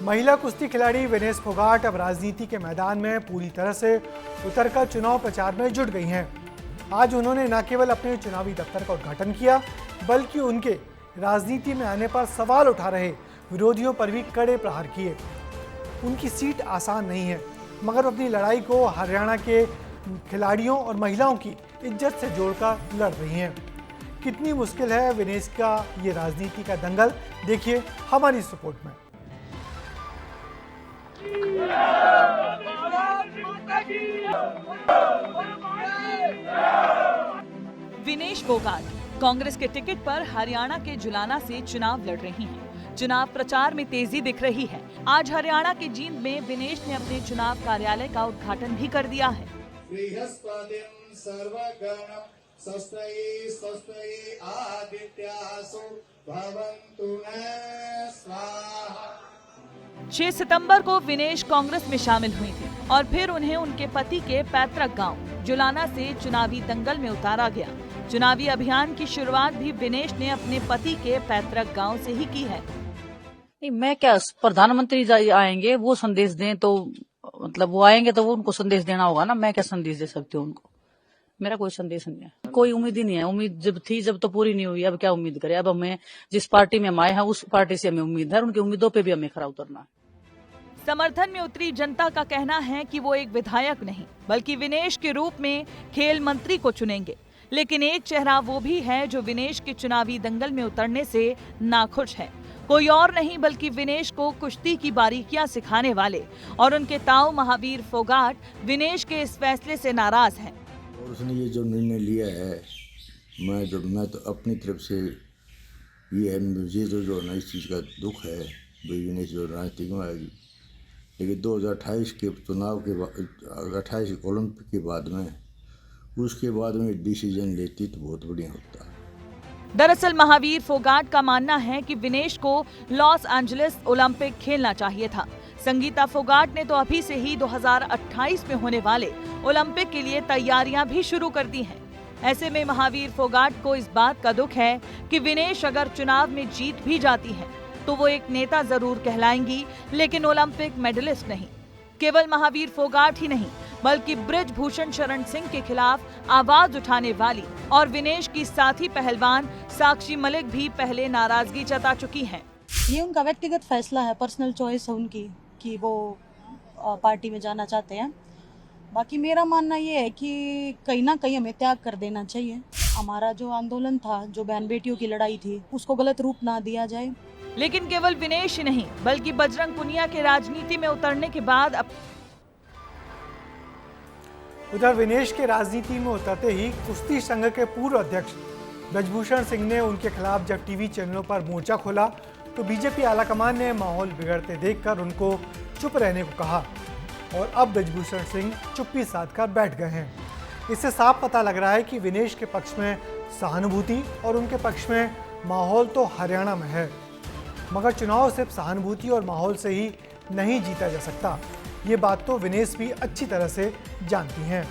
महिला कुश्ती खिलाड़ी विनेश फोगाट अब राजनीति के मैदान में पूरी तरह से उतरकर चुनाव प्रचार में जुट गई हैं। आज उन्होंने न केवल अपने चुनावी दफ्तर का उद्घाटन किया, बल्कि उनके राजनीति में आने पर सवाल उठा रहे विरोधियों पर भी कड़े प्रहार किए। उनकी सीट आसान नहीं है, मगर अपनी लड़ाई को हरियाणा के खिलाड़ियों और महिलाओं की इज्जत से जोड़कर लड़ रही हैं। कितनी मुश्किल है विनेश का ये राजनीति का दंगल, देखिए हमारी इस रिपोर्ट में। विनेश फोगाट कांग्रेस के टिकट पर हरियाणा के जुलाना से चुनाव लड़ रही हैं। चुनाव प्रचार में तेजी दिख रही है। आज हरियाणा के जींद में विनेश ने अपने चुनाव कार्यालय का उद्घाटन भी कर दिया है। 6 सितंबर को विनेश कांग्रेस में शामिल हुई थी और फिर उन्हें उनके पति के पैतृक गांव जुलाना से चुनावी दंगल में उतारा गया। चुनावी अभियान की शुरुआत भी विनेश ने अपने पति के पैतृक गांव से ही की है। नहीं, मैं क्या, प्रधानमंत्री आएंगे वो संदेश दें तो मतलब वो आएंगे तो वो उनको संदेश देना होगा ना। मैं क्या संदेश दे सकती हूँ उनको? मेरा कोई संदेश नहीं है, कोई उम्मीद ही नहीं है। उम्मीद जब थी जब तो पूरी नहीं हुई, अब क्या उम्मीद करें? अब हमें जिस पार्टी में हम आए हैं उस पार्टी से हमें उम्मीद है, उनकी उम्मीदों पे भी हमें खरा उतरना है। समर्थन में उतरी जनता का कहना है कि वो एक विधायक नहीं बल्कि विनेश के रूप में खेल मंत्री को चुनेंगे। लेकिन एक चेहरा वो भी है जो विनेश के चुनावी दंगल में उतरने से नाखुश है। कोई और नहीं बल्कि विनेश को कुश्ती की बारीकियां सिखाने वाले और उनके ताऊ महावीर फोगाट विनेश के इस फैसले से नाराज हैं। और उसने ये जो निर्णय लिया है, मैं तो अपनी तरफ से ये है, मुझे जो ना इस चीज़ का दुख है भाई विनेश जो राजनीति में आएगी। लेकिन 2028 के चुनाव के बाद, 28 ओलंपिक के बाद में, उसके बाद में डिसीजन लेती तो बहुत बढ़िया होता है। दरअसल महावीर फोगाट का मानना है कि विनेश को लॉस एंजलिस ओलंपिक खेलना चाहिए था। संगीता फोगाट ने तो अभी से ही 2028 में होने वाले ओलंपिक के लिए तैयारियां भी शुरू कर दी हैं। ऐसे में महावीर फोगाट को इस बात का दुख है कि विनेश अगर चुनाव में जीत भी जाती है तो वो एक नेता जरूर कहलाएंगी, लेकिन ओलंपिक मेडलिस्ट नहीं। केवल महावीर फोगाट ही नहीं बल्कि बृजभूषण शरण सिंह के खिलाफ आवाज उठाने वाली और विनेश की साथी पहलवान साक्षी मलिक भी पहले नाराजगी जता चुकी हैं। ये उनका व्यक्तिगत फैसला है, पर्सनल चॉइस है उनकी कि वो पार्टी में जाना चाहते हैं। बाकी मेरा मानना ये है कि कहीं ना कहीं हमें त्याग कर देना चाहिए। हमारा जो आंदोलन था, जो बहन बेटियों की लड़ाई थी, उसको गलत रूप ना दिया जाए। लेकिन केवल विनेश ही नहीं बल्कि बजरंग पुनिया के राजनीति में उतरने के बाद उधर विनेश के राजनीति में उतरते ही कुश्ती संघ के पूर्व अध्यक्ष बृजभूषण सिंह ने उनके खिलाफ जब टीवी चैनलों पर मोर्चा खोला तो बीजेपी आलाकमान ने माहौल बिगड़ते देखकर उनको चुप रहने को कहा और अब बृजभूषण सिंह चुप्पी साधकर बैठ गए हैं। इससे साफ पता लग रहा है कि विनेश के पक्ष में सहानुभूति और उनके पक्ष में माहौल तो हरियाणा में है, मगर चुनाव सिर्फ सहानुभूति और माहौल से ही नहीं जीता जा सकता। ये बात तो विनेश भी अच्छी तरह से जानती हैं।